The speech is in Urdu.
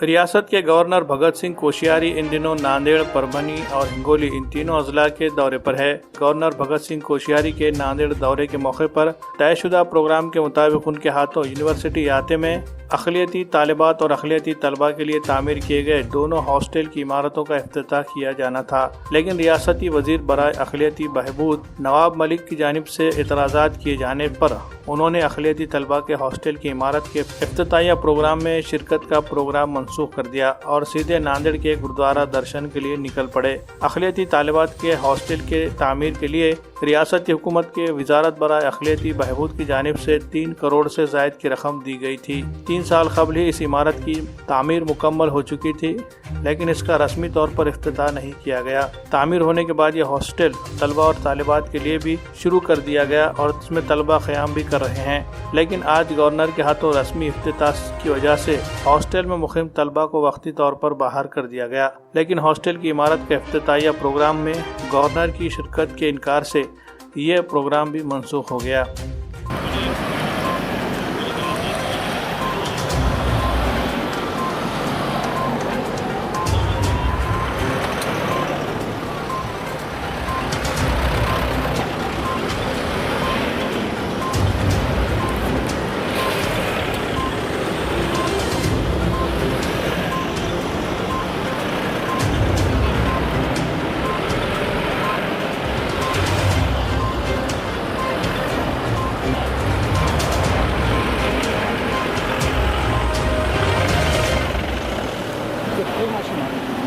ریاست کے گورنر بھگت سنگھ کوشیاری ان دنوں ناندیڑ، پربھنی اور ہنگولی ان تینوں اضلاع کے دورے پر ہے۔ گورنر بھگت سنگھ کوشیاری کے ناندیڑ دورے کے موقع پر طے شدہ پروگرام کے مطابق ان کے ہاتھوں یونیورسٹی احاطے میں اقلیتی طالبات اور اقلیتی طلباء کے لیے تعمیر کیے گئے دونوں ہاسٹل کی عمارتوں کا افتتاح کیا جانا تھا، لیکن ریاستی وزیر برائے اقلیتی بہبود نواب ملک کی جانب سے اعتراضات کیے جانے پر انہوں نے اقلیتی طلباء کے ہاسٹل کی عمارت کے افتتاحیہ پروگرام میں شرکت کا پروگرام منسوخ کر دیا اور سیدھے ناندیڑ کے گرودوارہ درشن کے لیے نکل پڑے۔ اقلیتی طالبات کے ہاسٹل کے تعمیر کے لیے ریاستی حکومت کے وزارت برائے اقلیتی بہبود کی جانب سے 3 کروڑ سے زائد کی رقم دی گئی تھی۔ 3 سال قبل ہی اس عمارت کی تعمیر مکمل ہو چکی تھی، لیکن اس کا رسمی طور پر افتتاح نہیں کیا گیا۔ تعمیر ہونے کے بعد یہ ہاسٹل طلباء اور طالبات کے لیے بھی شروع کر دیا گیا اور اس میں طلباء قیام بھی کر رہے ہیں، لیکن آج گورنر کے ہاتھوں رسمی افتتاح کی وجہ سے ہاسٹل میں مقیم طلباء کو وقتی طور پر باہر کر دیا گیا، لیکن ہاسٹل کی عمارت کے افتتاحیہ پروگرام میں گورنر کی شرکت کے انکار سے یہ پروگرام بھی منسوخ ہو گیا۔ ماشین